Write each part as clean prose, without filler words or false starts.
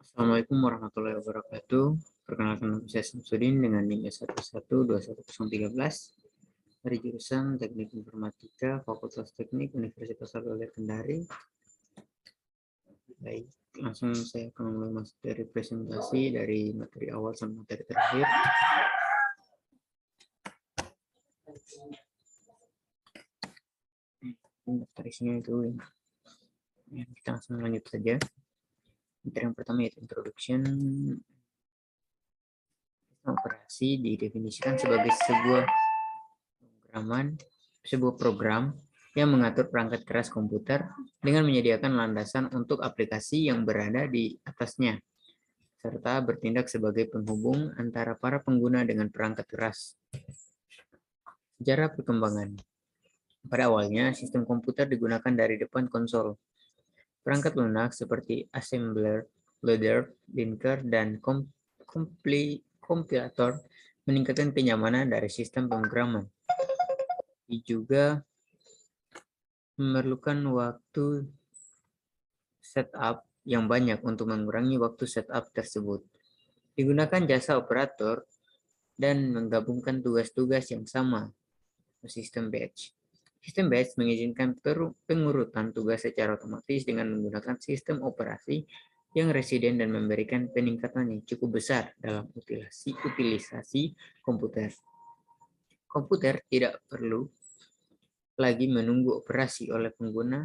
Assalamualaikum warahmatullahi wabarakatuh. Perkenalkan nama saya Samsudin dengan NIM S112113 dari jurusan Teknik Informatika, Fakultas Teknik Universitas Al-Azhar Kendari. Baik, langsung saya akan mulai masuk dari presentasi dari materi awal sampai materi terakhir. Dari sini itu kita langsung lanjut saja. Materi yang pertama yaitu introduction. Operasi didefinisikan sebagai sebuah program yang mengatur perangkat keras komputer dengan menyediakan landasan untuk aplikasi yang berada di atasnya, serta bertindak sebagai penghubung antara para pengguna dengan perangkat keras. Sejarah perkembangan. Pada awalnya, sistem komputer digunakan dari depan konsol. Perangkat lunak seperti assembler, loader, linker, dan kompilator meningkatkan kenyamanan dari sistem pemrograman. Juga memerlukan waktu setup yang banyak untuk mengurangi waktu setup tersebut. Digunakan jasa operator dan menggabungkan tugas-tugas yang sama. Sistem batch. Sistem batch mengizinkan pengurutan tugas secara otomatis dengan menggunakan sistem operasi yang residen dan memberikan peningkatan yang cukup besar dalam utilisasi komputer. Komputer tidak perlu lagi menunggu operasi oleh pengguna,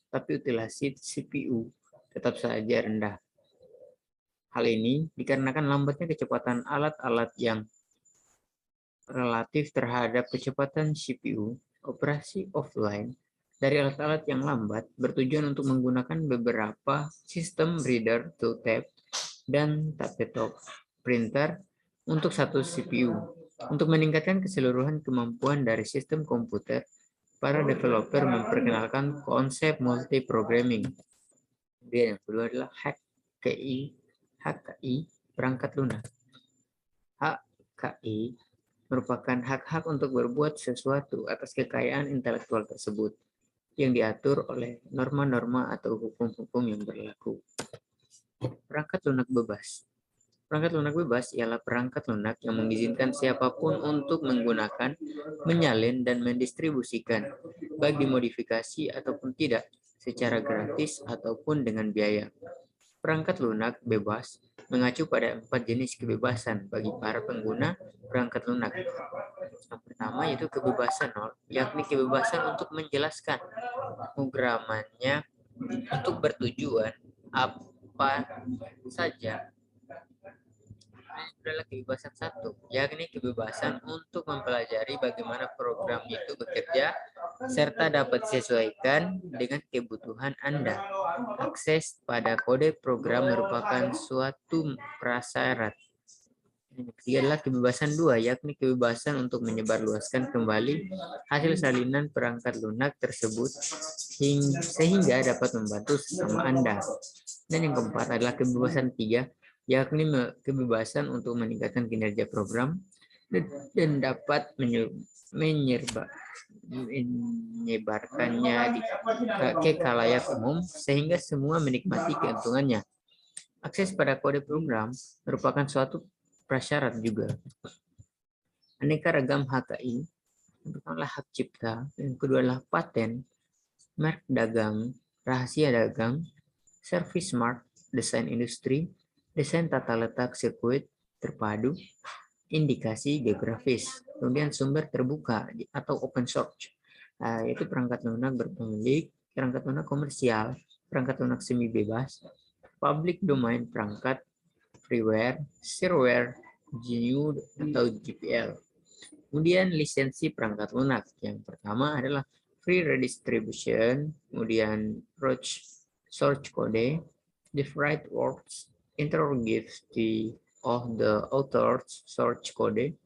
tapi utilisasi CPU tetap saja rendah. Hal ini dikarenakan lambatnya kecepatan alat-alat yang relatif terhadap kecepatan CPU. Operasi offline dari alat-alat yang lambat bertujuan untuk menggunakan beberapa sistem reader to tape dan tabletop printer untuk satu CPU. Untuk meningkatkan keseluruhan kemampuan dari sistem komputer, para developer memperkenalkan konsep multi-programming. Kemudian yang kedua adalah HKI, perangkat lunak. HKI merupakan hak-hak untuk berbuat sesuatu atas kekayaan intelektual tersebut yang diatur oleh norma-norma atau hukum-hukum yang berlaku. Perangkat lunak bebas. Perangkat lunak bebas ialah perangkat lunak yang mengizinkan siapapun untuk menggunakan, menyalin, dan mendistribusikan, baik dimodifikasi ataupun tidak, secara gratis ataupun dengan biaya. Perangkat lunak bebas mengacu pada 4 jenis kebebasan bagi para pengguna perangkat lunak. Yang pertama yaitu kebebasan nol, yakni kebebasan untuk menjelaskan pemrogramannya untuk bertujuan apa saja. Adalah kebebasan satu, yakni kebebasan untuk mempelajari bagaimana program itu bekerja serta dapat disesuaikan dengan kebutuhan Anda. Akses pada kode program merupakan suatu prasyarat. Yang ketiga adalah kebebasan dua, yakni kebebasan untuk menyebarluaskan kembali hasil salinan perangkat lunak tersebut sehingga dapat membantu sesama Anda. Dan yang keempat adalah kebebasan tiga, yakni kebebasan untuk meningkatkan kinerja program dan dapat menyebarkannya ke khalayak umum sehingga semua menikmati keuntungannya. Akses pada kode program merupakan suatu prasyarat juga. Aneka ragam HKI, yang pertama adalah hak cipta, yang kedua adalah paten, merek dagang, rahasia dagang, service mark, desain industri, desain tata letak sirkuit terpadu, indikasi geografis, kemudian sumber terbuka atau open source, yaitu perangkat lunak berpemilik, perangkat lunak komersial, perangkat lunak semi bebas, public domain perangkat, freeware, shareware, GNU atau GPL. Kemudian lisensi perangkat lunak, yang pertama adalah free redistribution, kemudian source code, the right words, integrity of the author's source code,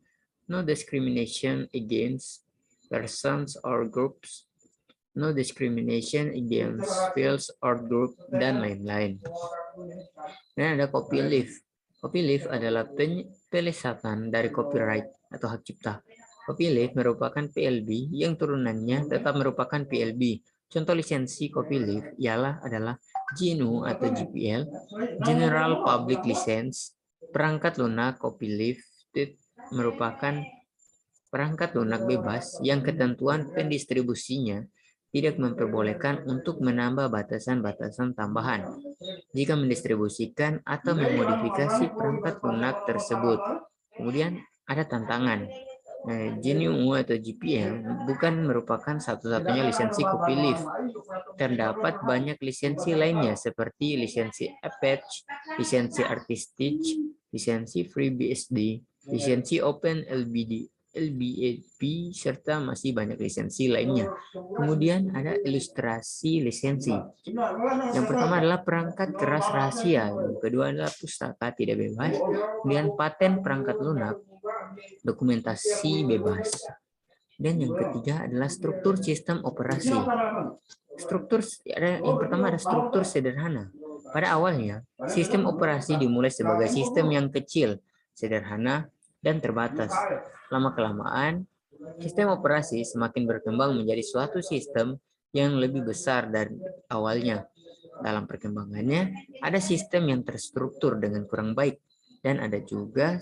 no discrimination against persons or groups, no discrimination against fields or group, dan lain-lain. Dan ada copyleft. Copyleft adalah pelesatan dari copyright atau hak cipta. Copyleft merupakan PLB yang turunannya tetap merupakan PLB Contoh lisensi copyleft adalah GNU atau GPL, General Public License. Perangkat lunak copyleft merupakan perangkat lunak bebas yang ketentuan pendistribusinya tidak memperbolehkan untuk menambah batasan-batasan tambahan jika mendistribusikan atau memodifikasi perangkat lunak tersebut. Kemudian ada tantangan. GNU atau GPL bukan merupakan satu-satunya lisensi copyleft. Terdapat banyak lisensi lainnya seperti lisensi Apache, lisensi Artistic, lisensi FreeBSD, lisensi LBAP, serta masih banyak lisensi lainnya. Kemudian ada ilustrasi lisensi. Yang pertama adalah perangkat keras rahasia, yang kedua adalah pustaka tidak bebas, kemudian paten perangkat lunak, dokumentasi bebas. Dan yang ketiga adalah struktur sistem operasi. Yang pertama ada struktur sederhana. Pada awalnya, sistem operasi dimulai sebagai sistem yang kecil, sederhana, dan terbatas. Lama-kelamaan, sistem operasi semakin berkembang menjadi suatu sistem yang lebih besar dari awalnya. Dalam perkembangannya, ada sistem yang terstruktur dengan kurang baik, dan ada juga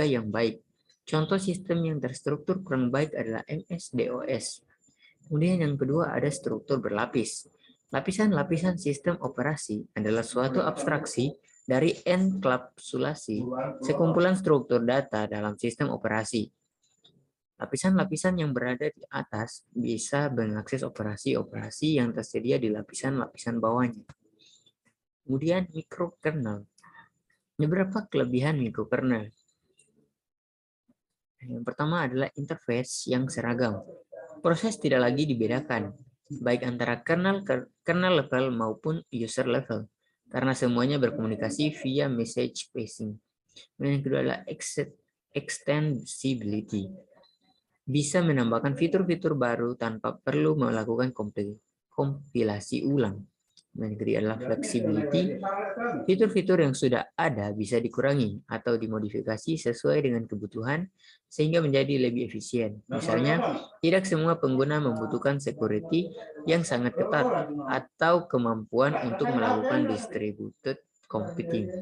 yang baik. Contoh sistem yang terstruktur kurang baik adalah MS-DOS. Kemudian yang kedua ada struktur berlapis. Lapisan-lapisan sistem operasi adalah suatu abstraksi dari enkapsulasi, sekumpulan struktur data dalam sistem operasi. Lapisan-lapisan yang berada di atas bisa mengakses operasi-operasi yang tersedia di lapisan-lapisan bawahnya. Kemudian mikrokernel. Beberapa kelebihan mikrokernel. Yang pertama adalah interface yang seragam. Proses tidak lagi dibedakan, baik antara kernel level maupun user level, karena semuanya berkomunikasi via message passing. Yang kedua adalah extensibility. Bisa menambahkan fitur-fitur baru tanpa perlu melakukan kompilasi ulang. Yang ketiga adalah flexibility. Fitur-fitur yang sudah ada bisa dikurangi atau dimodifikasi sesuai dengan kebutuhan sehingga menjadi lebih efisien. Misalnya, tidak semua pengguna membutuhkan security yang sangat ketat atau kemampuan untuk melakukan distributed computing.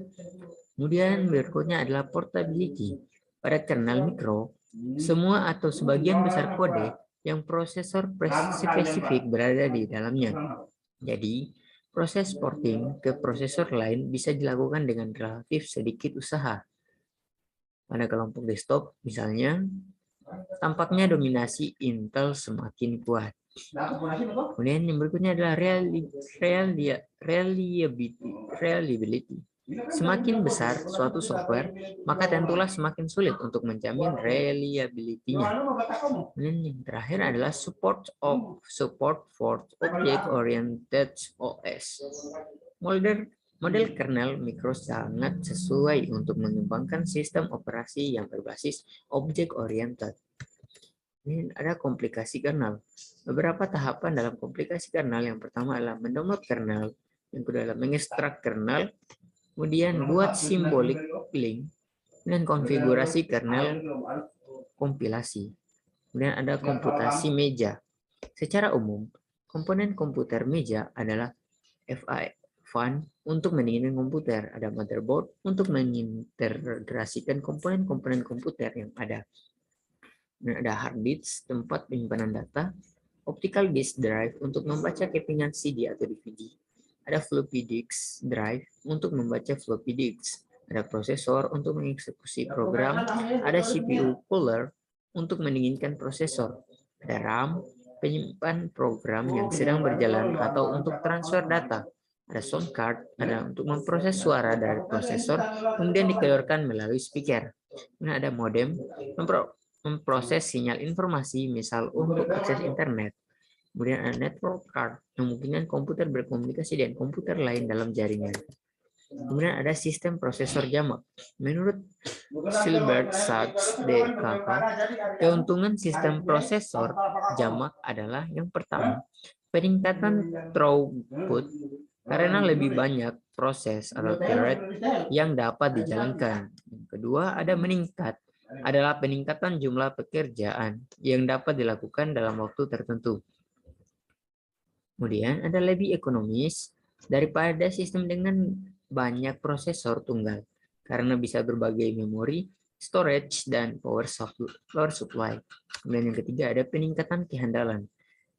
Kemudian berikutnya adalah portability. Pada kernel mikro, semua atau sebagian besar kode yang prosesor spesifik berada di dalamnya. Jadi, proses porting ke prosesor lain bisa dilakukan dengan relatif sedikit usaha. Pada kelompok desktop, misalnya, tampaknya dominasi Intel semakin kuat. Kemudian yang berikutnya adalah reliability. Semakin besar suatu software, maka tentulah semakin sulit untuk menjamin reliability-nya. Dan yang terakhir adalah support for object-oriented OS. Model kernel mikro sangat sesuai untuk mengembangkan sistem operasi yang berbasis object-oriented. Ini ada komplikasi kernel. Beberapa tahapan dalam komplikasi kernel. Yang pertama adalah mendownload kernel, yang kedua adalah mengekstrak kernel, kemudian buat symbolic link, dan konfigurasi kernel kompilasi. Kemudian ada komputasi meja. Secara umum, komponen komputer meja adalah fan untuk mendinginkan komputer, ada motherboard untuk mengintegrasikan komponen-komponen komputer yang ada. Dan ada hard disk, tempat penyimpanan data, optical disk drive untuk membaca kepingan CD atau DVD. Ada floppy disk drive untuk membaca floppy disk. Ada prosesor untuk mengeksekusi program. Ada CPU cooler untuk mendinginkan prosesor. Ada RAM, penyimpan program yang sedang berjalan atau untuk transfer data. Ada sound card, ada untuk memproses suara dari prosesor, kemudian dikeluarkan melalui speaker. Kemudian ada modem, memproses sinyal informasi, misal untuk akses internet. Kemudian ada network card, yang memungkinkan komputer berkomunikasi dengan komputer lain dalam jaringan. Kemudian ada sistem prosesor jamak. Menurut Silbert Sachs DKK, keuntungan sistem prosesor jamak adalah yang pertama, peningkatan throughput karena lebih banyak proses atau thread yang dapat dijalankan. Yang kedua adalah peningkatan jumlah pekerjaan yang dapat dilakukan dalam waktu tertentu. Kemudian ada lebih ekonomis daripada sistem dengan banyak prosesor tunggal karena bisa berbagai memori, storage, dan power supply. Kemudian yang ketiga ada peningkatan kehandalan.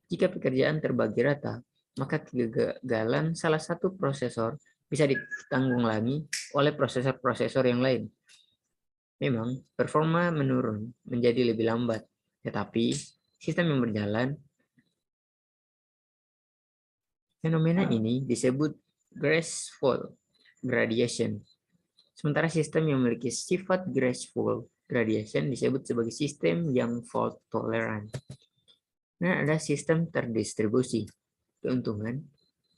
Jika pekerjaan terbagi rata, maka kegagalan salah satu prosesor bisa ditanggulangi oleh prosesor-prosesor yang lain. Memang performa menurun menjadi lebih lambat, tetapi sistem yang berjalan. Fenomena ini disebut graceful gradation. Sementara sistem yang memiliki sifat graceful gradation disebut sebagai sistem yang fault tolerant. Nah, ada sistem terdistribusi. Keuntungan,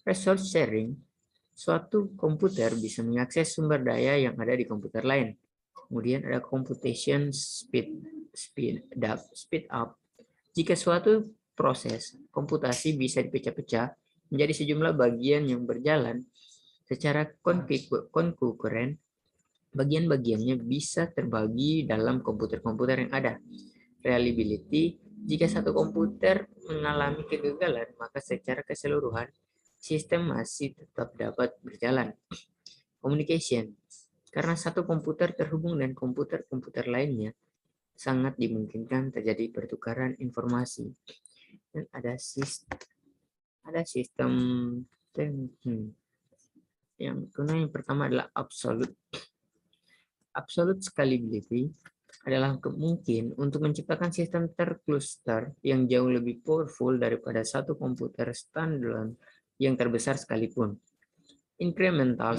resource sharing, suatu komputer bisa mengakses sumber daya yang ada di komputer lain. Kemudian ada computation speed up. Jika suatu proses komputasi bisa dipecah-pecah menjadi sejumlah bagian yang berjalan secara konkuren, bagian-bagiannya bisa terbagi dalam komputer-komputer yang ada. Reliability, jika satu komputer mengalami kegagalan, maka secara keseluruhan sistem masih tetap dapat berjalan. Communication, karena satu komputer terhubung dengan komputer-komputer lainnya, sangat dimungkinkan terjadi pertukaran informasi. Dan ada sistem yang pertama adalah absolute scalability adalah mungkin untuk menciptakan sistem terkluster yang jauh lebih powerful daripada satu komputer standalone yang terbesar sekalipun. Incremental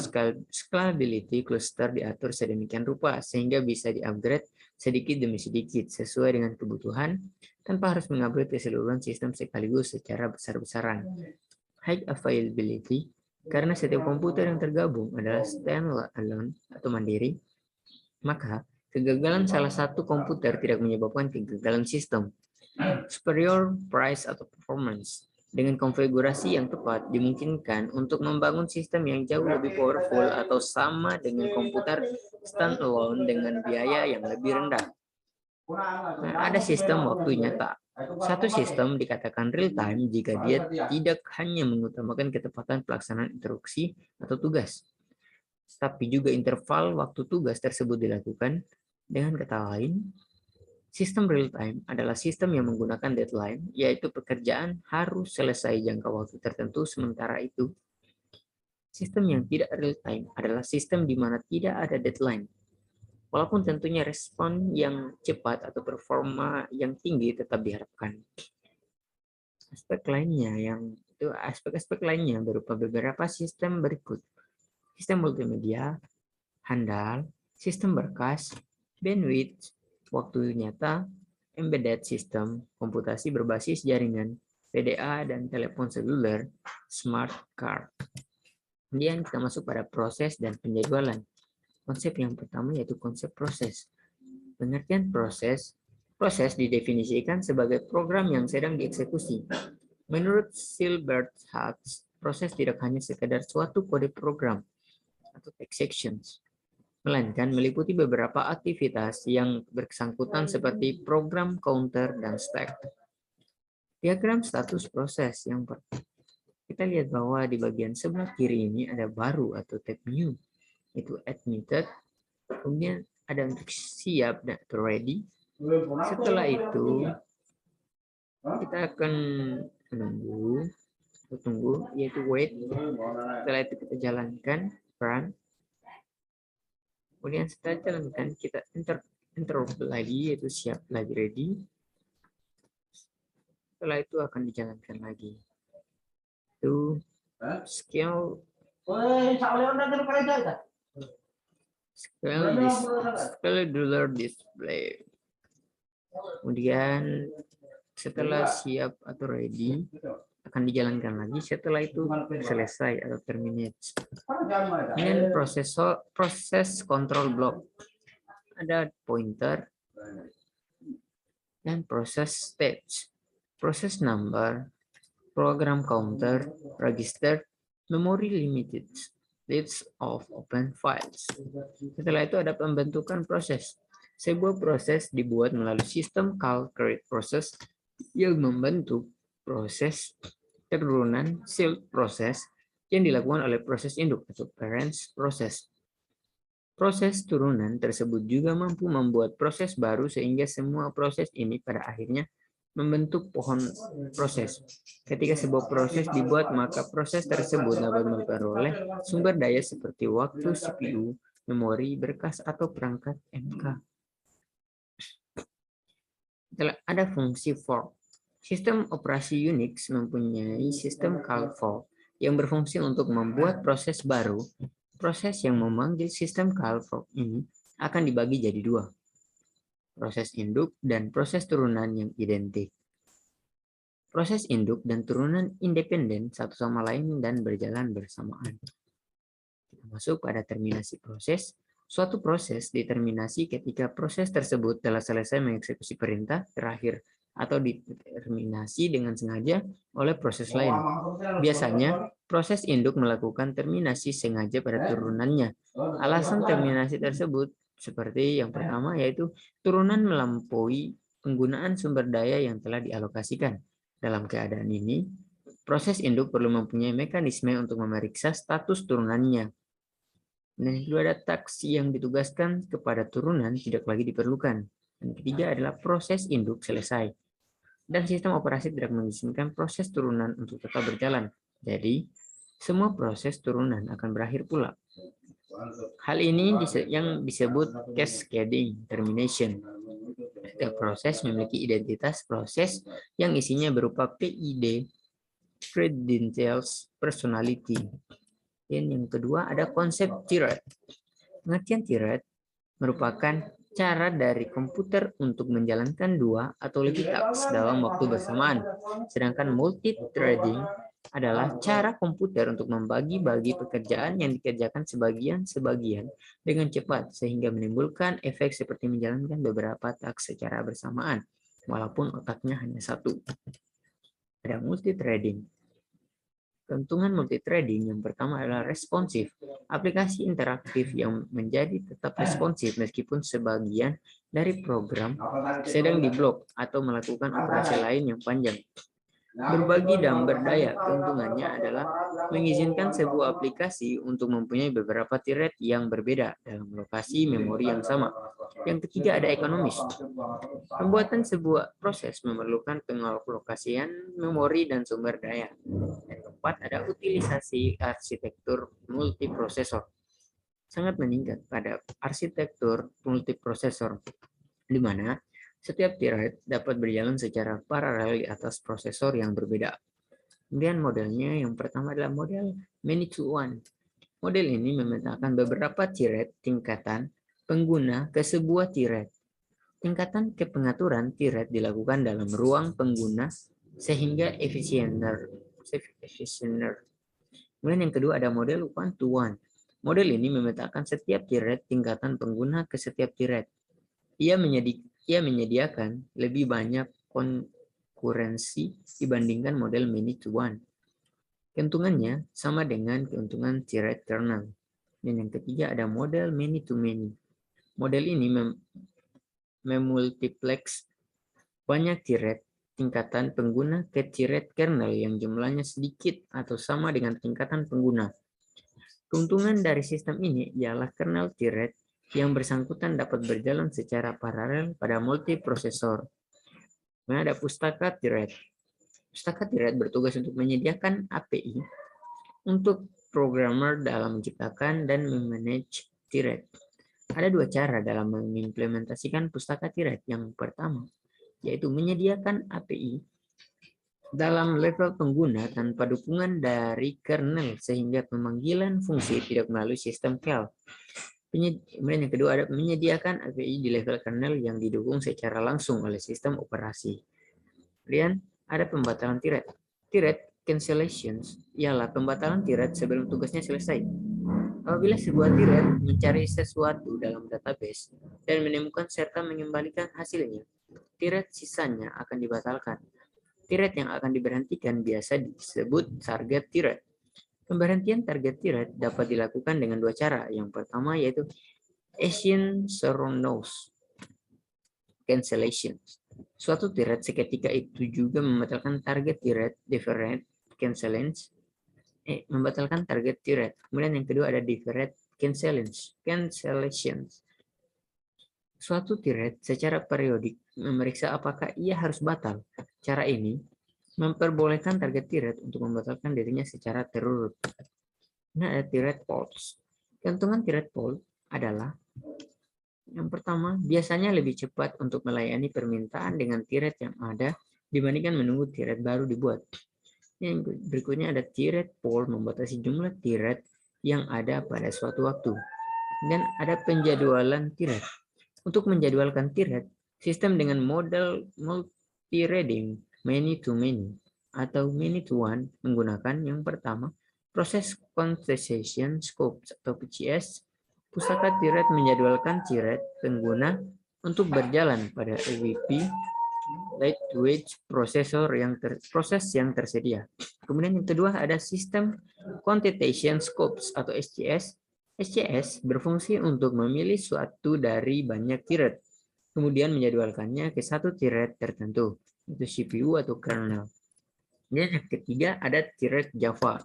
scalability cluster diatur sedemikian rupa sehingga bisa di-upgrade sedikit demi sedikit sesuai dengan kebutuhan tanpa harus mengupgrade keseluruhan sistem sekaligus secara besar-besaran. High availability, karena setiap komputer yang tergabung adalah standalone atau mandiri, maka kegagalan salah satu komputer tidak menyebabkan kegagalan sistem. Superior price atau performance, dengan konfigurasi yang tepat dimungkinkan untuk membangun sistem yang jauh lebih powerful atau sama dengan komputer standalone dengan biaya yang lebih rendah. Nah, ada sistem waktu nyata. Satu sistem dikatakan real time jika dia tidak hanya mengutamakan ketepatan pelaksanaan instruksi atau tugas, tapi juga interval waktu tugas tersebut dilakukan. Dengan kata lain, sistem real time adalah sistem yang menggunakan deadline, yaitu pekerjaan harus selesai jangka waktu tertentu. Sementara itu, sistem yang tidak real time adalah sistem di mana tidak ada deadline. Walaupun tentunya respon yang cepat atau performa yang tinggi tetap diharapkan. Aspek-aspek lainnya berupa beberapa sistem berikut: sistem multimedia, handal, sistem berkas, bandwidth, waktu nyata, embedded system, komputasi berbasis jaringan, PDA dan telepon seluler, smart card. Kemudian kita masuk pada proses dan penjadwalan. Konsep yang pertama yaitu konsep proses. Pengertian proses didefinisikan sebagai program yang sedang dieksekusi. Menurut Silberthatz, proses tidak hanya sekedar suatu kode program atau text sections, melainkan meliputi beberapa aktivitas yang bersangkutan seperti program, counter, dan stack. Diagram status proses yang pertama. Kita lihat bahwa di bagian sebelah kiri ini ada baru atau tab new, itu admitted, kemudian ada untuk siap dan ready. Setelah itu kita akan tunggu, yaitu wait. Setelah itu kita jalankan run. Kemudian setelah jalankan kita enter lagi, yaitu siap lagi ready. Setelah itu akan dijalankan lagi. Itu scheduler display. Kemudian setelah siap atau ready akan dijalankan lagi. Setelah itu selesai atau terminate. Kemudian proses control block. Ada pointer dan proses stage, proses number, program counter, register, memory limited, list of open files. Setelah itu ada pembentukan proses. Sebuah proses dibuat melalui sistem call create process yang membentuk proses keturunan child process yang dilakukan oleh proses induk atau parents process. Proses turunan tersebut juga mampu membuat proses baru sehingga semua proses ini pada akhirnya membentuk pohon proses. Ketika sebuah proses dibuat, maka proses tersebut dapat memperoleh sumber daya seperti waktu, CPU, memori, berkas, atau perangkat MK. Ada fungsi fork. Sistem operasi Unix mempunyai sistem call fork yang berfungsi untuk membuat proses baru. Proses yang memanggil sistem call fork ini akan dibagi jadi dua, proses induk dan proses turunan yang identik. Proses induk dan turunan independen satu sama lain dan berjalan bersamaan. Kita masuk pada terminasi proses. Suatu proses diterminasi ketika proses tersebut telah selesai mengeksekusi perintah terakhir atau diterminasi dengan sengaja oleh proses lain. Biasanya, proses induk melakukan terminasi sengaja pada turunannya. Alasan terminasi tersebut seperti yang pertama, yaitu turunan melampaui penggunaan sumber daya yang telah dialokasikan. Dalam keadaan ini, proses induk perlu mempunyai mekanisme untuk memeriksa status turunannya. Dan yang kedua, ada task yang ditugaskan kepada turunan tidak lagi diperlukan. Dan ketiga adalah proses induk selesai. Dan sistem operasi tidak mengizinkan proses turunan untuk tetap berjalan. Jadi, semua proses turunan akan berakhir pula. Hal ini yang disebut cascading termination. Setiap proses memiliki identitas proses yang isinya berupa PID, credentials, personality. Dan yang kedua ada konsep thread. Pengertian thread merupakan cara dari komputer untuk menjalankan dua atau lebih task dalam waktu bersamaan. Sedangkan multithreading adalah cara komputer untuk membagi-bagi pekerjaan yang dikerjakan sebagian-sebagian dengan cepat sehingga menimbulkan efek seperti menjalankan beberapa task secara bersamaan walaupun otaknya hanya satu. Ada multithreading. Keuntungan multithreading yang pertama adalah responsif. Aplikasi interaktif yang menjadi tetap responsif meskipun sebagian dari program sedang diblok atau melakukan operasi lain yang panjang. Berbagi dan berdaya, keuntungannya adalah mengizinkan sebuah aplikasi untuk mempunyai beberapa thread yang berbeda dalam lokasi memori yang sama. Yang ketiga ada ekonomis. Pembuatan sebuah proses memerlukan pengalokasian memori dan sumber daya. Yang keempat ada utilisasi arsitektur multiprosesor. Sangat meningkat pada arsitektur multiprosesor, di mana setiap thread dapat berjalan secara paralel di atas prosesor yang berbeda. Kemudian modelnya yang pertama adalah model many to one. Model ini memetakan beberapa thread tingkatan pengguna ke sebuah thread. Tingkatan kepengaturan thread dilakukan dalam ruang pengguna sehingga efisiener. Kemudian yang kedua ada model one to one. Model ini memetakan setiap thread tingkatan pengguna ke setiap thread. Ia menyediakan lebih banyak konkurensi dibandingkan model many to one. Keuntungannya sama dengan keuntungan thread kernel. Dan yang ketiga ada model many to many. Model ini memultiplex banyak thread tingkatan pengguna ke thread kernel yang jumlahnya sedikit atau sama dengan tingkatan pengguna. Keuntungan dari sistem ini ialah kernel thread yang bersangkutan dapat berjalan secara paralel pada multiprosesor. Nah, ada pustaka thread. Pustaka thread bertugas untuk menyediakan API untuk programmer dalam menciptakan dan memanage thread. Ada dua cara dalam mengimplementasikan pustaka thread. Yang pertama, yaitu menyediakan API dalam level pengguna tanpa dukungan dari kernel sehingga pemanggilan fungsi tidak melalui sistem call. Kemudian yang kedua ada menyediakan API di level kernel yang didukung secara langsung oleh sistem operasi. Kemudian ada pembatalan thread. Thread cancellations ialah pembatalan thread sebelum tugasnya selesai. Apabila sebuah thread mencari sesuatu dalam database dan menemukan serta mengembalikan hasilnya, thread sisanya akan dibatalkan. Thread yang akan diberhentikan biasa disebut target thread. Pemberhentian target thread dapat dilakukan dengan dua cara. Yang pertama yaitu asynchronous cancellation. Suatu thread seketika itu juga membatalkan target thread deferred cancellations, membatalkan target thread. Kemudian yang kedua ada deferred cancellations. Suatu thread secara periodik memeriksa apakah ia harus batal. Cara ini memperbolehkan target thread untuk membatalkan dirinya secara terurut. Nah, ada thread pause. Keuntungan thread pause adalah yang pertama, biasanya lebih cepat untuk melayani permintaan dengan thread yang ada dibandingkan menunggu thread baru dibuat. Yang berikutnya ada thread pool membatasi jumlah thread yang ada pada suatu waktu. Dan ada penjadwalan thread. Untuk menjadwalkan thread, sistem dengan model multi-threading many to many atau many to one menggunakan yang pertama, proses contestation scopes atau PCS. Pusaka thread menjadwalkan thread pengguna untuk berjalan pada EVP lightweight proses yang tersedia. Kemudian yang kedua ada sistem quantitation scopes atau SCS. SCS berfungsi untuk memilih suatu dari banyak thread, kemudian menjadwalkannya ke satu thread tertentu, itu CPU atau kernel. Dan yang ketiga ada thread Java.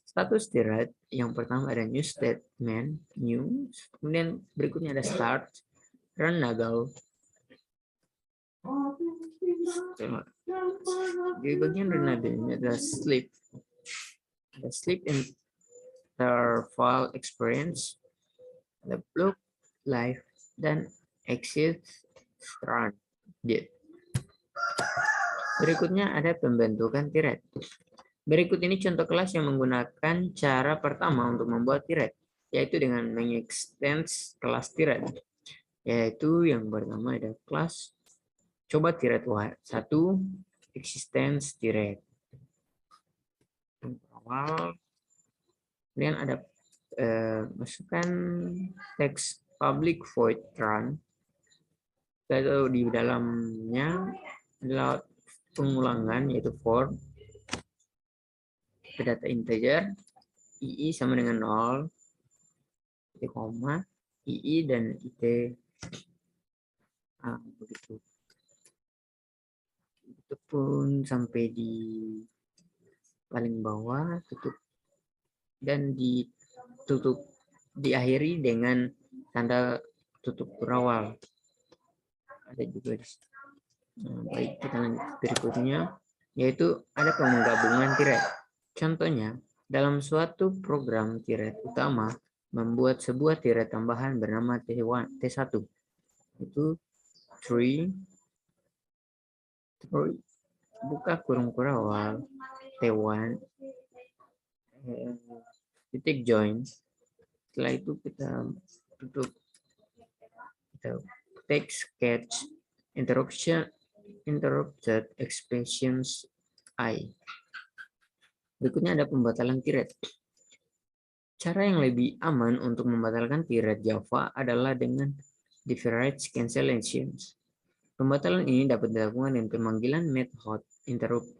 Status thread yang pertama ada new statement, new, kemudian berikutnya ada start, run naggle. Di bagian run naggle ada sleep, interval experience, ada block, live, dan exit run. Berikutnya ada pembentukan thread. Berikut ini contoh kelas yang menggunakan cara pertama untuk membuat thread, yaitu dengan mengextend kelas thread. Yaitu yang pertama ada kelas coba thread 1 existence thread. Awal, kemudian ada masukkan teks public void run. Lalu di dalamnya adalah pengulangan yaitu for data integer, II sama dengan 0, IT, II dan IT. Begitu. Itu pun sampai di paling bawah, tutup. Dan ditutup, diakhiri dengan tanda tutup berawal. Ada juga di sini. Baik, kita lanjut berikutnya, yaitu ada penggabungan thread. Contohnya, dalam suatu program thread utama membuat sebuah thread tambahan bernama T1, T1. Itu tree, buka kurung kurawal, T1, titik join. Setelah itu kita tutup, kita text catch interrupted expressions I. Berikutnya ada pembatalan thread. Cara yang lebih aman untuk membatalkan thread Java adalah dengan deferred cancellations. Pembatalan ini dapat dilakukan dengan pemanggilan method interrupt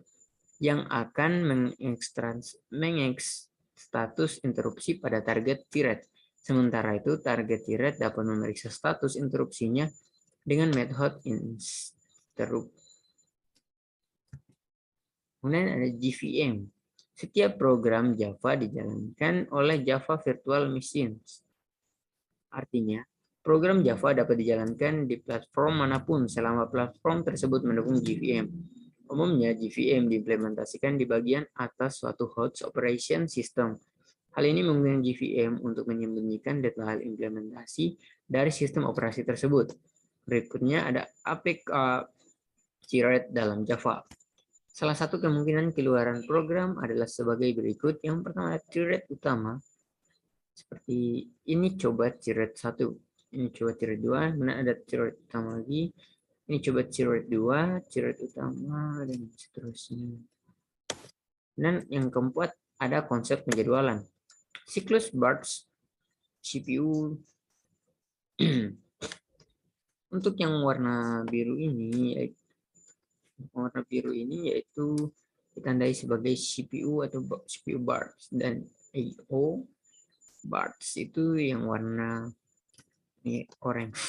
yang akan status interupsi pada target thread. Sementara itu, target thread dapat memeriksa status interupsinya dengan method interrupt. Kemudian ada JVM. Setiap program Java dijalankan oleh Java Virtual Machines. Artinya, program Java dapat dijalankan di platform manapun selama platform tersebut mendukung JVM. Umumnya, JVM diimplementasikan di bagian atas suatu host operation system. Hal ini menggunakan JVM untuk menyembunyikan detail implementasi dari sistem operasi tersebut. Berikutnya ada APK thread dalam Java. Salah satu kemungkinan keluaran program adalah sebagai berikut. Yang pertama ada thread utama. Seperti ini coba thread 1. Ini coba thread 2. Mana ada thread utama lagi. Ini coba thread 2, thread utama, dan seterusnya. Dan yang keempat ada konsep penjadwalan. Siklus burst CPU. Untuk yang warna biru ini yaitu ditandai sebagai CPU atau CPU burst, dan I/O burst itu yang warna orange.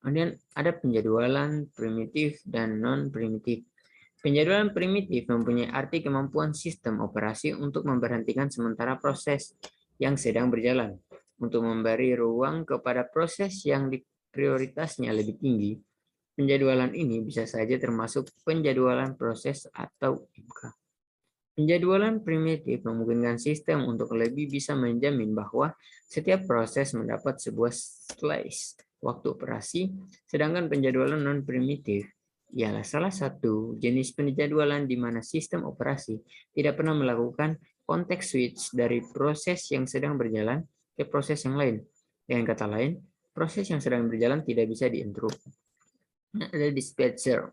Kemudian ada penjadwalan primitif dan non-primitif. Penjadwalan primitif mempunyai arti kemampuan sistem operasi untuk memberhentikan sementara proses yang sedang berjalan, untuk memberi ruang kepada proses yang prioritasnya lebih tinggi. Penjadwalan ini bisa saja termasuk penjadwalan proses atau MK. Penjadwalan primitif memungkinkan sistem untuk lebih bisa menjamin bahwa setiap proses mendapat sebuah slice waktu operasi, sedangkan penjadwalan non-primitif ialah salah satu jenis penjadwalan di mana sistem operasi tidak pernah melakukan context switch dari proses yang sedang berjalan ke proses yang lain. Dengan kata lain, proses yang sedang berjalan tidak bisa diinterupsi. Ada dispatcher.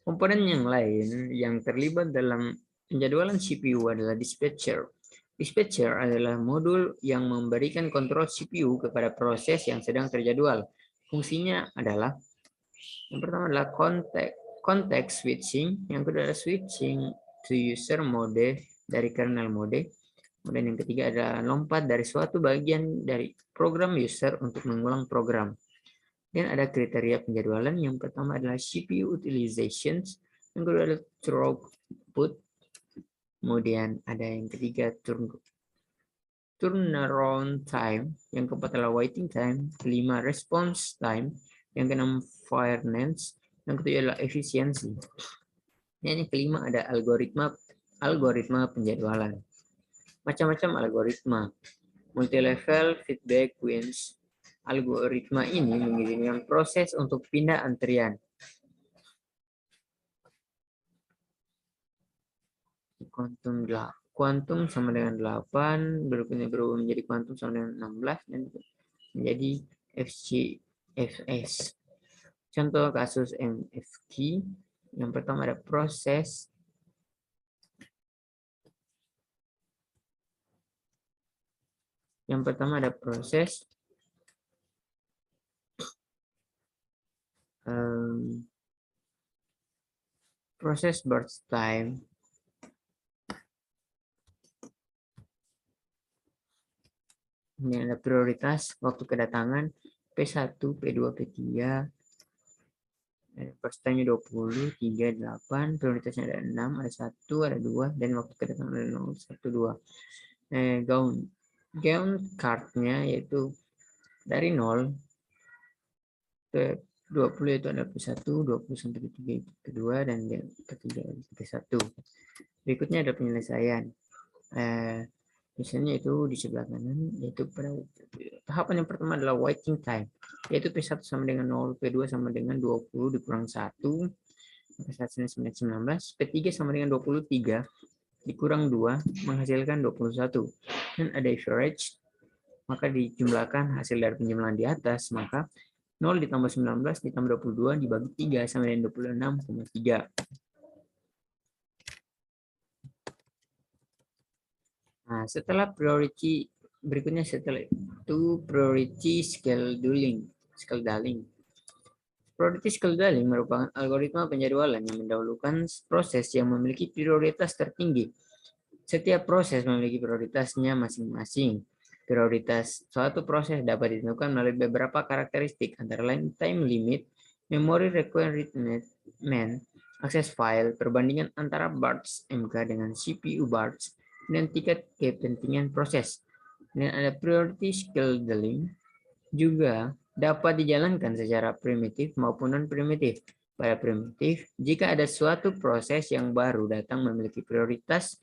Komponen yang lain yang terlibat dalam penjadwalan CPU adalah dispatcher. Dispatcher adalah modul yang memberikan kontrol CPU kepada proses yang sedang terjadwal. Fungsinya adalah, yang pertama adalah context switching, yang kedua adalah switching to user mode dari kernel mode. Kemudian yang ketiga adalah lompat dari suatu bagian dari program user untuk mengulang program. Dan ada kriteria penjadwalan. Yang pertama adalah CPU utilizations, yang kedua adalah throughput, kemudian ada yang ketiga turnaround time, yang keempat adalah waiting time, kelima response time, yang keenam fairness, yang ketujuh adalah efisiensi. Dan yang kelima ada algoritma penjadwalan. Macam-macam algoritma. Multi-level feedback wins. Algoritma ini mengizinkan proses untuk pindah antrian. Kuantum sama dengan 8, berikutnya berubah menjadi kuantum sama dengan 16, dan menjadi FS. Contoh kasus MFQ, yang pertama ada proses. Yang pertama ada proses proses burst time. Ini ada prioritas waktu kedatangan P1, P2, P3. Burst time-nya 20, 3, 8. Prioritasnya ada 6, ada 1, ada 2, dan waktu kedatangan ada 0, 1, 2. Gaun card-nya yaitu dari 0 ke 20 itu ada P1, 20 sampai P3 itu kedua, dan ketiga P1. Berikutnya ada penyelesaian. Misalnya itu di sebelah kanan, yaitu pada tahapan yang pertama adalah waiting time, yaitu P1 sama dengan 0, P2 sama dengan 20 dikurang 1, maka hasilnya 19, P3 sama dengan 23 dikurang 2 menghasilkan 21. Dan ada average, maka dijumlahkan hasil dari penjumlahan di atas, maka 0 ditambah 19 ditambah 22 dibagi 3 sama dengan 26,3. Nah, setelah priority, berikutnya setelah itu priority scheduling. Priority scheduling merupakan algoritma penjadwalan yang mendahulukan proses yang memiliki prioritas tertinggi. Setiap proses memiliki prioritasnya masing-masing. Prioritas suatu proses dapat ditentukan melalui beberapa karakteristik, antara lain time limit, memory requirement, akses file, perbandingan antara BARTS MK dengan CPU BARTS, dan tingkat kepentingan proses. Dan ada priority scheduling juga dapat dijalankan secara primitif maupun non-primitif. Pada primitif, jika ada suatu proses yang baru datang memiliki prioritas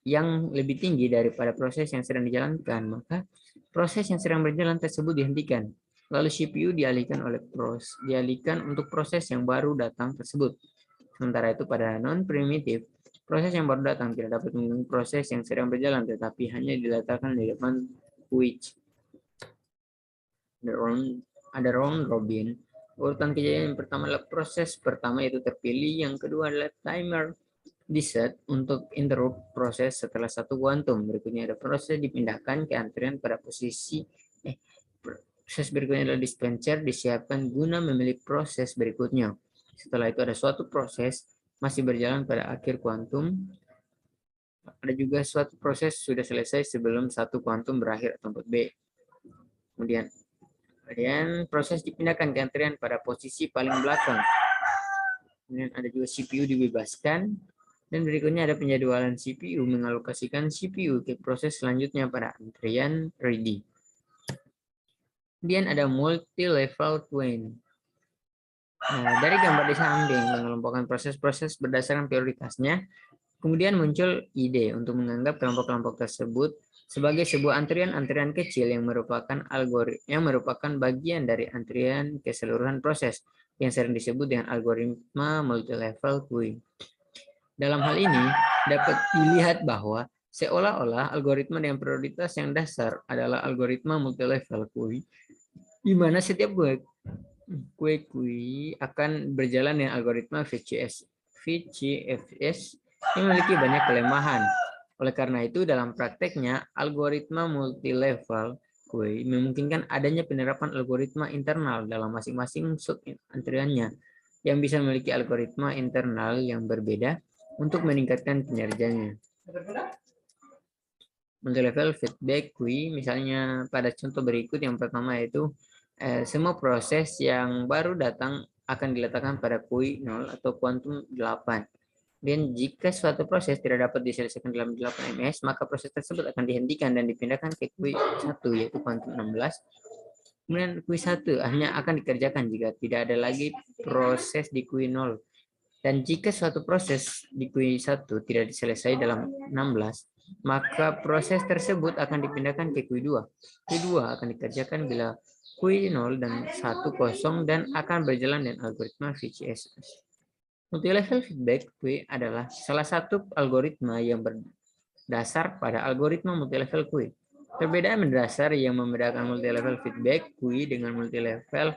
yang lebih tinggi daripada proses yang sedang dijalankan, maka proses yang sedang berjalan tersebut dihentikan. Lalu CPU dialihkan untuk proses yang baru datang tersebut. Sementara itu pada non-primitif, proses yang baru datang tidak dapat mengganggu proses yang sedang berjalan, tetapi hanya diletakkan di depan switch. Ada round robin. Urutan kejadian yang pertama adalah proses pertama yaitu terpilih, yang kedua adalah timer diset untuk interrupt proses setelah satu kuantum. Berikutnya ada proses dipindahkan ke antrian pada posisi proses berikutnya adalah dispenser disiapkan guna memilih proses berikutnya. Setelah itu ada suatu proses masih berjalan pada akhir kuantum. Ada juga suatu proses sudah selesai sebelum satu kuantum berakhir atau tempat B. Kemudian Kemudian proses dipindahkan ke antrian pada posisi paling belakang. Kemudian ada juga CPU dibebaskan. Dan berikutnya ada penjadwalan CPU mengalokasikan CPU ke proses selanjutnya pada antrian ready. Kemudian ada multi-level queuing. Nah, dari gambar di samping mengelompokkan proses-proses berdasarkan prioritasnya, kemudian muncul ide untuk menganggap kelompok-kelompok tersebut sebagai sebuah antrian-antrian kecil yang merupakan bagian dari antrian keseluruhan proses yang sering disebut dengan algoritma multi-level queuing. Dalam hal ini, dapat dilihat bahwa seolah-olah algoritma dengan prioritas yang dasar adalah algoritma multi-level queuing, di mana setiap kue akan berjalan dengan algoritma VCFS yang memiliki banyak kelemahan. Oleh karena itu, dalam prakteknya, algoritma multi-level kue memungkinkan adanya penerapan algoritma internal dalam masing-masing sub antriannya yang bisa memiliki algoritma internal yang berbeda untuk meningkatkan kinerjanya. Multi-level feedback queue, misalnya pada contoh berikut, yang pertama yaitu semua proses yang baru datang akan diletakkan pada queue 0 atau kuantum 8. Dan jika suatu proses tidak dapat diselesaikan dalam 8 ms, maka proses tersebut akan dihentikan dan dipindahkan ke queue 1 yaitu kuantum 16. Kemudian queue 1 hanya akan dikerjakan jika tidak ada lagi proses di queue 0. Dan jika suatu proses di queue 1 tidak diselesaikan dalam 16, maka proses tersebut akan dipindahkan ke queue 2. Queue 2 akan dikerjakan bila queue 0 dan 1 kosong dan akan berjalan dengan algoritma VCFS. Multi-level feedback queue adalah salah satu algoritma yang berdasar pada algoritma multi-level queue. Perbedaan mendasar yang membedakan multi-level feedback queue dengan multi-level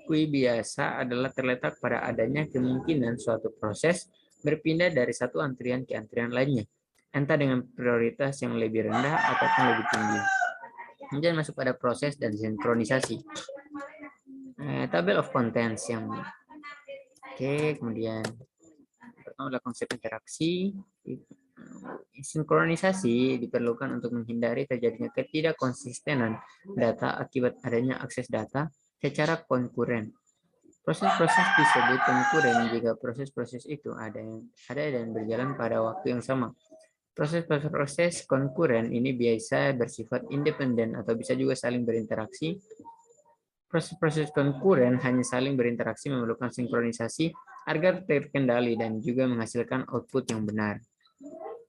queue biasa adalah terletak pada adanya kemungkinan suatu proses berpindah dari satu antrian ke antrian lainnya, entah dengan prioritas yang lebih rendah ataupun lebih tinggi. Kemudian masuk pada proses dan sinkronisasi. Table of contents yang kemudian pertama adalah konsep interaksi. Sinkronisasi diperlukan untuk menghindari terjadinya ketidakkonsistenan data akibat adanya akses data secara konkuren. Proses-proses disebut konkuren jika proses-proses itu ada dan berjalan pada waktu yang sama. Proses-proses konkuren ini biasa bersifat independen atau bisa juga saling berinteraksi. Proses-proses konkuren hanya saling berinteraksi memerlukan sinkronisasi agar terkendali dan juga menghasilkan output yang benar.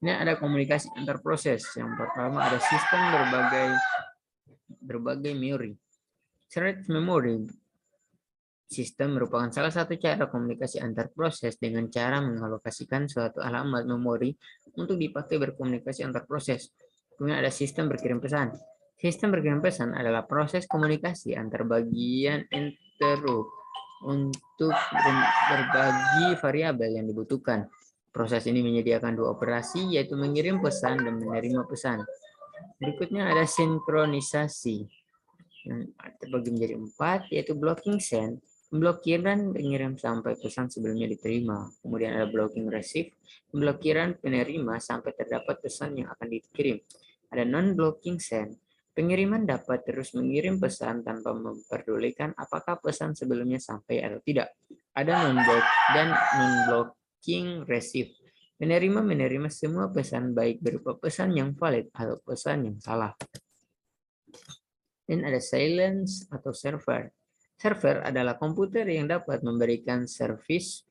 Ini ada komunikasi antar proses. Yang pertama ada sistem berbagai memori. Shared memory sistem merupakan salah satu cara komunikasi antar proses dengan cara mengalokasikan suatu alamat memori untuk dipakai berkomunikasi antar proses. Kemudian ada sistem berkirim pesan. Sistem berkirim pesan adalah proses komunikasi antar bagian interrupt untuk berbagi variabel yang dibutuhkan. Proses ini menyediakan dua operasi, yaitu mengirim pesan dan menerima pesan. Berikutnya ada sinkronisasi yang terbagi menjadi 4, yaitu blocking send, pemblokiran pengirim sampai pesan sebelumnya diterima. Kemudian ada blocking receive, pemblokiran penerima sampai terdapat pesan yang akan dikirim. Ada non-blocking send, pengiriman dapat terus mengirim pesan tanpa memperdulikan apakah pesan sebelumnya sampai atau tidak. Ada non-blocking receive, penerima menerima semua pesan baik berupa pesan yang valid atau pesan yang salah. Dan ada silence atau server. Server adalah komputer yang dapat memberikan servis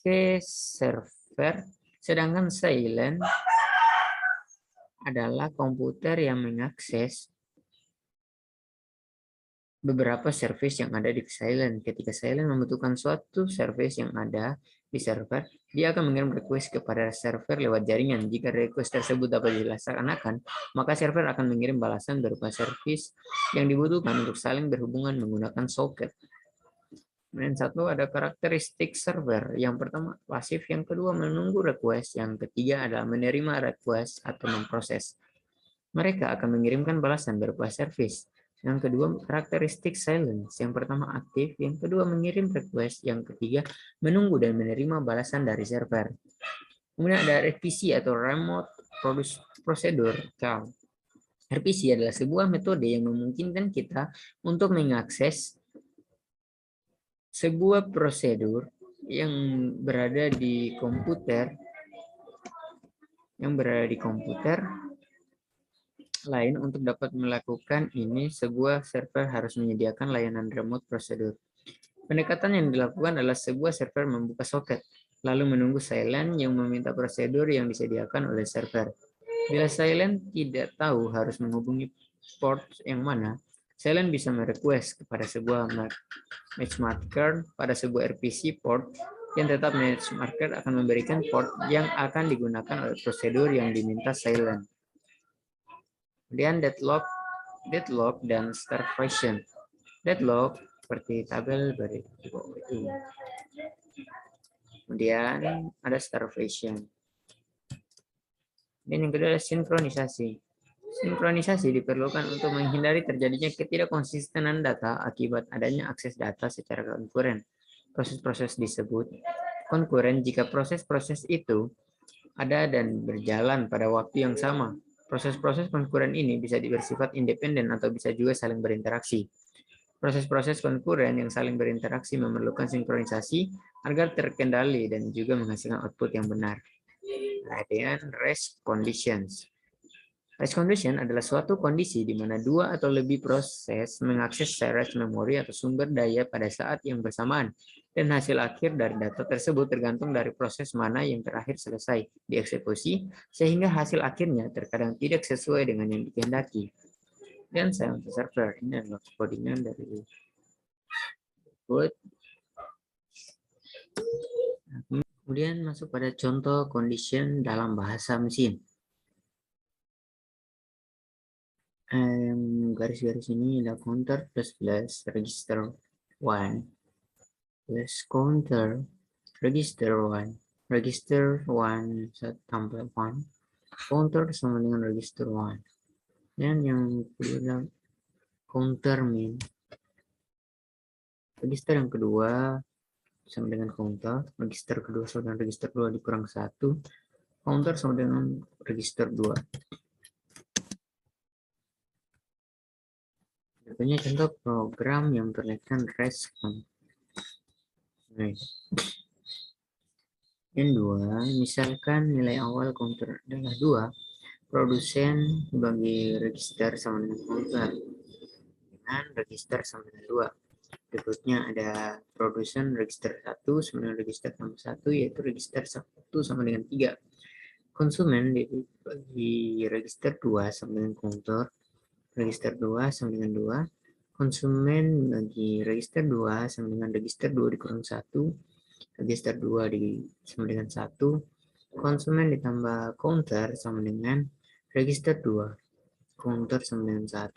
ke server, sedangkan silent adalah komputer yang mengakses beberapa servis yang ada di silent. Ketika silent membutuhkan suatu servis yang ada di server, dia akan mengirim request kepada server lewat jaringan. Jika request tersebut dapat dilaksanakan, maka server akan mengirim balasan berupa servis yang dibutuhkan untuk saling berhubungan menggunakan soket. Kemudian satu ada karakteristik server. Yang pertama pasif, yang kedua menunggu request, yang ketiga adalah menerima request atau memproses. Mereka akan mengirimkan balasan berupa servis. Yang kedua karakteristik silence. Yang pertama aktif, yang kedua mengirim request, yang ketiga menunggu dan menerima balasan dari server. Kemudian ada RPC atau remote procedure call. RPC adalah sebuah metode yang memungkinkan kita untuk mengakses sebuah prosedur yang berada di komputer lain. Untuk dapat melakukan ini, sebuah server harus menyediakan layanan remote prosedur. Pendekatan yang dilakukan adalah sebuah server membuka soket, lalu menunggu silent yang meminta prosedur yang disediakan oleh server. Bila silent tidak tahu harus menghubungi port yang mana, silent bisa merequest kepada sebuah matchmaker pada sebuah RPC port yang tetap matchmaker akan memberikan port yang akan digunakan oleh prosedur yang diminta silent. Kemudian deadlock dan starvation. Deadlock seperti tabel di bawah itu. Kemudian ada starvation. Dan yang kedua adalah sinkronisasi. Sinkronisasi diperlukan untuk menghindari terjadinya ketidakkonsistenan data akibat adanya akses data secara konkuren. Proses-proses disebut konkuren jika proses-proses itu ada dan berjalan pada waktu yang sama. Proses-proses konkuren ini bisa bersifat independen atau bisa juga saling berinteraksi. Proses-proses konkuren yang saling berinteraksi memerlukan sinkronisasi agar terkendali dan juga menghasilkan output yang benar. Kemudian rest conditions. Rest condition adalah suatu kondisi di mana dua atau lebih proses mengakses storage memori atau sumber daya pada saat yang bersamaan, dan hasil akhir dari data tersebut tergantung dari proses mana yang terakhir selesai dieksekusi, sehingga hasil akhirnya terkadang tidak sesuai dengan yang dikehendaki. Dan silent server ini adalah codingan dari code. Kemudian masuk pada contoh condition dalam bahasa mesin. Garis-garis ini ada counter plus register 1 plus counter register 1 tambah 1 counter sama dengan register 1, dan yang kedua counter min register yang kedua sama dengan counter register kedua sama dengan register 2 dikurang 1 counter sama dengan register 2. Contohnya contoh program yang memperlihatkan respon. Yang dua, misalkan nilai awal counter adalah 2, produsen bagi register sama dengan counter dengan register sama dengan 2. Berikutnya ada produsen register 1 sama dengan register tambah 1, yaitu register 1 sama dengan 3. Konsumen bagi register 2 sama dengan counter register 2 sama dengan 2. Konsumen bagi register 2 sama dengan register 2 dikurang 1. Register 2 sama dengan 1. Konsumen ditambah counter sama dengan register 2. Counter sama dengan 1.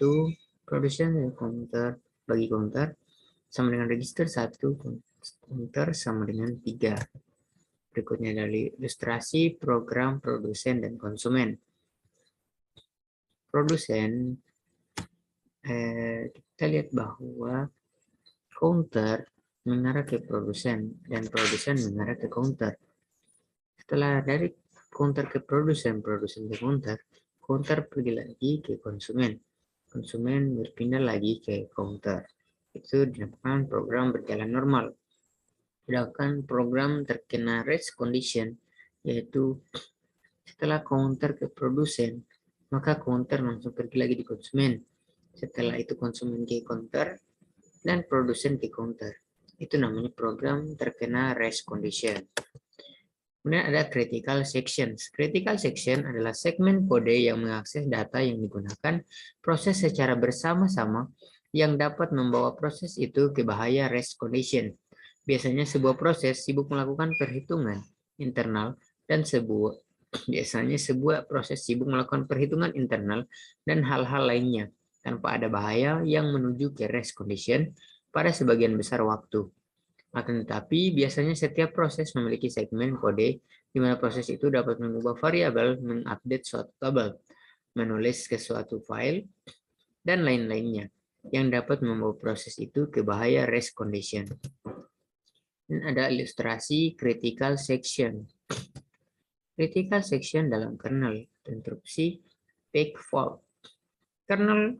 Produsen counter bagi counter sama dengan register 1. Counter sama dengan 3. Berikutnya dari ilustrasi program produsen dan konsumen. Produsen, kita lihat bahwa counter mengarah ke produsen dan produsen mengarah ke counter. Setelah dari counter ke produsen ke counter pergi lagi ke konsumen berpindah lagi ke counter. Itu dinamakan program berjalan normal. Sedangkan program terkena rest condition, yaitu setelah counter ke produsen, maka counter langsung pergi lagi di konsumen. Setelah itu konsumen ke counter dan produsen ke counter. Itu namanya program terkena rest condition. Kemudian ada critical sections. Critical section adalah segmen kode yang mengakses data yang digunakan proses secara bersama-sama yang dapat membawa proses itu ke bahaya rest condition. Biasanya sebuah proses sibuk melakukan perhitungan internal dan sebuah proses sibuk melakukan perhitungan internal dan hal-hal lainnya tanpa ada bahaya yang menuju ke rest condition pada sebagian besar waktu. Akan tetapi, biasanya setiap proses memiliki segmen kode di mana proses itu dapat mengubah variabel, mengupdate suatu tabel, menulis ke suatu file, dan lain-lainnya yang dapat membawa proses itu ke bahaya rest condition. Dan ada ilustrasi critical section. Critical section dalam kernel interupsi peak fault. Kernel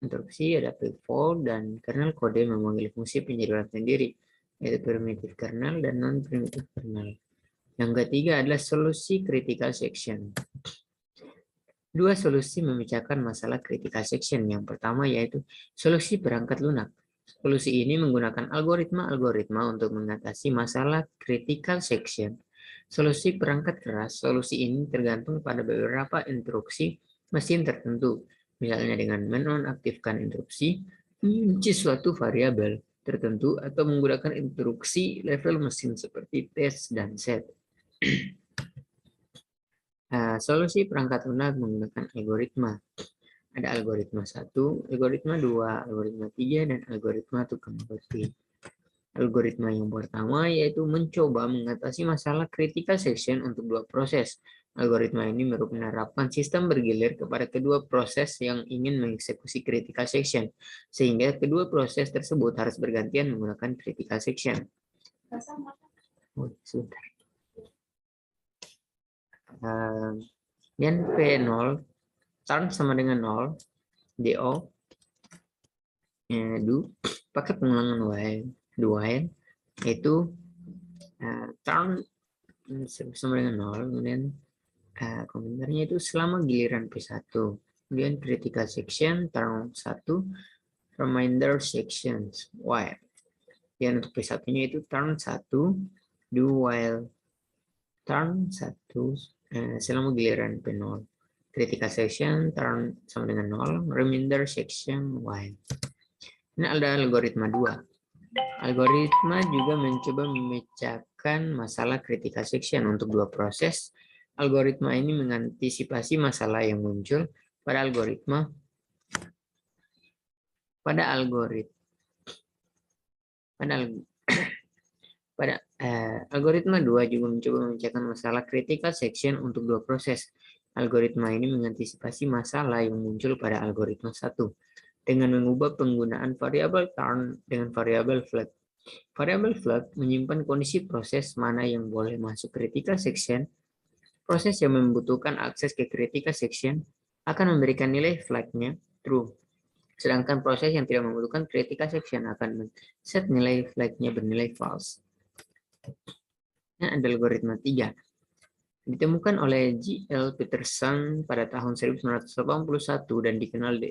instruksi ada pivot dan kernel kode memanggil fungsi penjadwalan sendiri, yaitu primitive kernel dan non-primitive kernel. Yang ketiga adalah solusi critical section. Dua solusi memecahkan masalah critical section. Yang pertama yaitu solusi perangkat lunak. Solusi ini menggunakan algoritma untuk mengatasi masalah critical section. Solusi perangkat keras, solusi ini tergantung pada beberapa instruksi mesin tertentu. Misalnya dengan menonaktifkan instruksi, mengunci suatu variabel tertentu, atau menggunakan instruksi level mesin seperti test dan set. Solusi perangkat lunak menggunakan algoritma. Ada algoritma 1, algoritma 2, algoritma 3, dan algoritma tukang roti. Algoritma yang pertama yaitu mencoba mengatasi masalah critical section untuk dua proses. Algoritma ini menerapkan sistem bergilir kepada kedua proses yang ingin mengeksekusi critical section, sehingga kedua proses tersebut harus bergantian menggunakan critical section. Sebentar. Dan P0 turn sama dengan 0, DO do pakai pengulangan while itu turn sama dengan 0, kemudian komentarnya itu selama giliran P1, kemudian critical section turn 1, reminder sections while, dan untuk P1 nya itu turn 1, do while turn 1 selama giliran P0, critical section turn sama dengan 0, reminder section while. Ini ada algoritma 2. Algoritma juga mencoba memecahkan masalah critical section untuk dua proses. Algoritma ini mengantisipasi masalah yang muncul pada algoritma 2 juga mencoba memecahkan masalah critical section untuk dua proses. Algoritma ini mengantisipasi masalah yang muncul pada algoritma 1 dengan mengubah penggunaan variabel turn dengan variabel flag. Variabel flag menyimpan kondisi proses mana yang boleh masuk critical section. Proses yang membutuhkan akses ke critical section akan memberikan nilai flag-nya true. Sedangkan proses yang tidak membutuhkan critical section akan set nilai flag-nya bernilai false. Ini ada algoritma 3. Ditemukan oleh G.L. Peterson pada tahun 1981 dan dikenal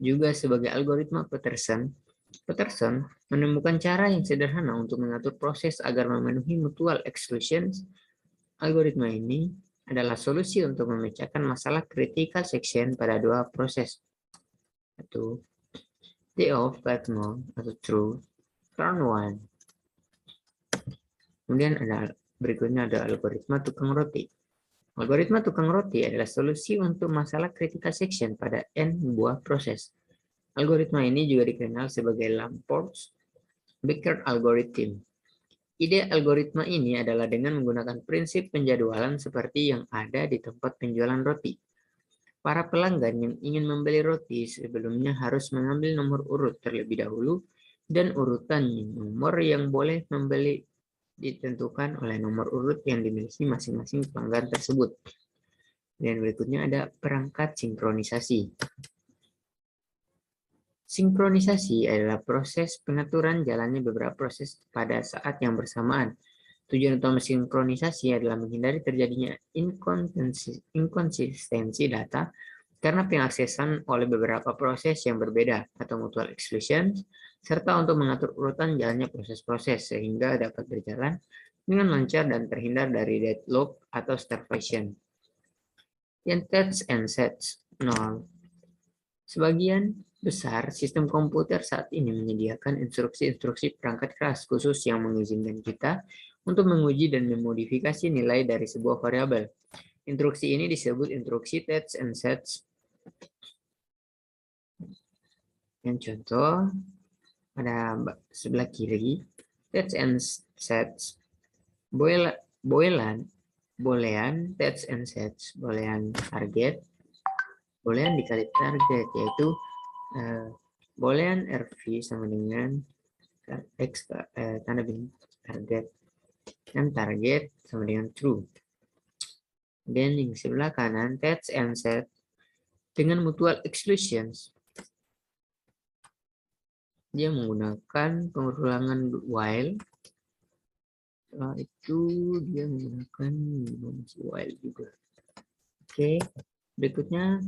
juga sebagai algoritma Peterson. Peterson menemukan cara yang sederhana untuk mengatur proses agar memenuhi mutual exclusions. Algoritma ini adalah solusi untuk memecahkan masalah critical section pada dua proses, yaitu DO flag 0 atau true, turn 1. Kemudian berikutnya ada algoritma tukang roti. Algoritma tukang roti adalah solusi untuk masalah critical section pada n buah proses. Algoritma ini juga dikenal sebagai Lamport-Beckert algorithm. Ide algoritma ini adalah dengan menggunakan prinsip penjadwalan seperti yang ada di tempat penjualan roti. Para pelanggan yang ingin membeli roti sebelumnya harus mengambil nomor urut terlebih dahulu, dan urutan nomor yang boleh membeli ditentukan oleh nomor urut yang dimiliki masing-masing pelanggan tersebut. Dan berikutnya ada perangkat sinkronisasi. Sinkronisasi adalah proses pengaturan jalannya beberapa proses pada saat yang bersamaan. Tujuan utama sinkronisasi adalah menghindari terjadinya inkonsistensi data karena pengaksesan oleh beberapa proses yang berbeda atau mutual exclusions, serta untuk mengatur urutan jalannya proses-proses sehingga dapat berjalan dengan lancar dan terhindar dari deadlock atau starvation. Yang tests and sets 0. Sebagian besar sistem komputer saat ini menyediakan instruksi-instruksi perangkat keras khusus yang mengizinkan kita untuk menguji dan memodifikasi nilai dari sebuah variabel. Instruksi ini disebut instruksi tests and sets. Yang contoh pada sebelah kiri, tests and sets, boolean, tests and sets, boolean target, boolean dikali target, yaitu boolean RV sama dengan X tanda bintang target, dan target sama dengan true. Dan yang sebelah kanan, tests and set, Dengan mutual exclusions, dia menggunakan pengulangan while. Setelah itu dia menggunakan while juga. Oke, berikutnya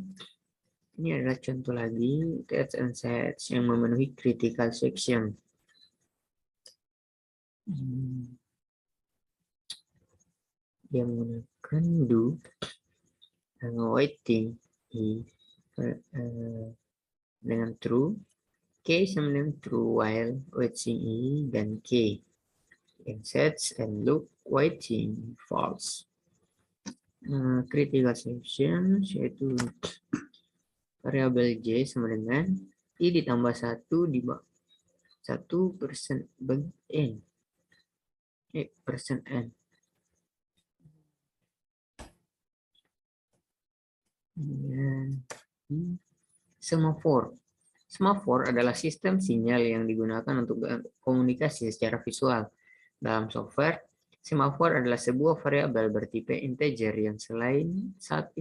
ini adalah contoh lagi tests and sets yang memenuhi critical section. Dia menggunakan do waiting dengan true, case sama dengan true while waiting dan k. And sets and loop waiting false. Critical section yaitu variabel j sama dengan i ditambah 1 di 1% n. Persen n. Semafor. Semafor adalah sistem sinyal yang digunakan untuk komunikasi secara visual. Dalam software, semafor adalah sebuah variabel bertipe integer yang selain saat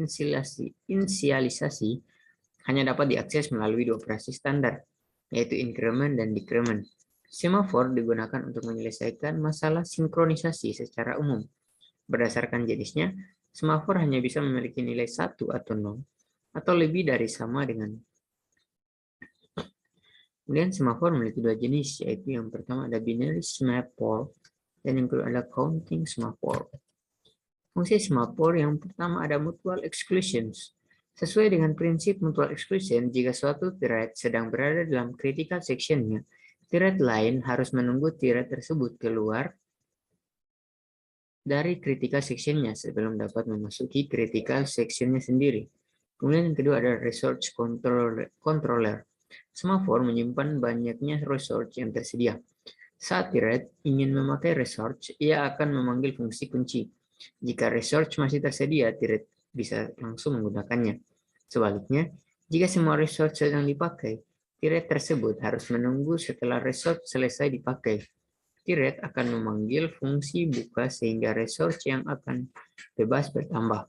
inisialisasi hanya dapat diakses melalui dua operasi standar, yaitu increment dan decrement. Semafor digunakan untuk menyelesaikan masalah sinkronisasi secara umum. Berdasarkan jenisnya, semafor hanya bisa memiliki nilai 1 atau 0, atau lebih dari sama dengan. Kemudian semafor memiliki dua jenis, yaitu yang pertama ada binary semaphore, dan yang kedua adalah counting semaphore. Fungsi semaphore yang pertama ada mutual exclusions. Sesuai dengan prinsip mutual exclusion, jika suatu thread sedang berada dalam critical section-nya, thread lain harus menunggu thread tersebut keluar dari critical section-nya sebelum dapat memasuki critical section-nya sendiri. Kemudian yang kedua ada resource controller. Semaphore menyimpan banyaknya resource yang tersedia. Saat thread ingin memakai resource, ia akan memanggil fungsi kunci. Jika resource masih tersedia, thread bisa langsung menggunakannya. Sebaliknya, jika semua resource sedang dipakai, thread tersebut harus menunggu setelah resource selesai dipakai. Thread akan memanggil fungsi buka sehingga resource yang akan bebas bertambah.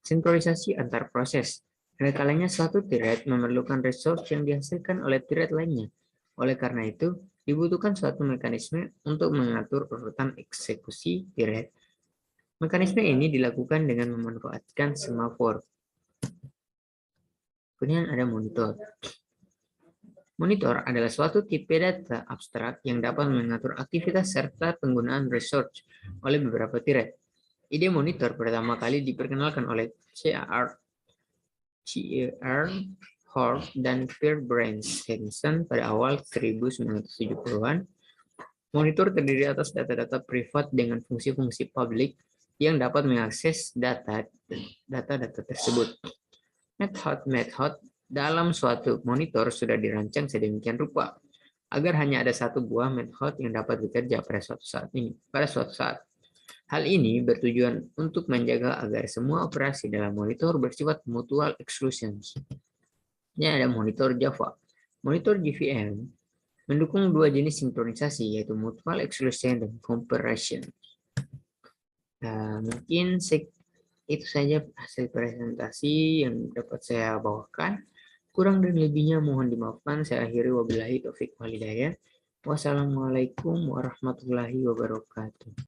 Sinkronisasi antar proses. Ada kalanya suatu thread memerlukan resource yang dihasilkan oleh thread lainnya. Oleh karena itu, dibutuhkan suatu mekanisme untuk mengatur urutan eksekusi thread. Mekanisme ini dilakukan dengan memanfaatkan semafor. Kemudian ada monitor. Monitor adalah suatu tipe data abstrak yang dapat mengatur aktivitas serta penggunaan resource oleh beberapa thread. Ide monitor pertama kali diperkenalkan oleh C.R. Hort dan Fairbrains Hanson pada awal 1970-an. Monitor terdiri atas data-data privat dengan fungsi-fungsi publik yang dapat mengakses data-data tersebut. Metode dalam suatu monitor sudah dirancang sedemikian rupa agar hanya ada satu buah metode yang dapat bekerja pada suatu saat. Hal ini bertujuan untuk menjaga agar semua operasi dalam monitor bersifat mutual exclusions. Ini ada monitor Java. Monitor JVM mendukung dua jenis sinkronisasi, yaitu mutual exclusion dan comparison. Mungkin itu saja hasil presentasi yang dapat saya bawakan. Kurang dan lebihnya mohon dimaafkan. Saya akhiri wabillahi taufiq wal hidayah. Wassalamualaikum warahmatullahi wabarakatuh.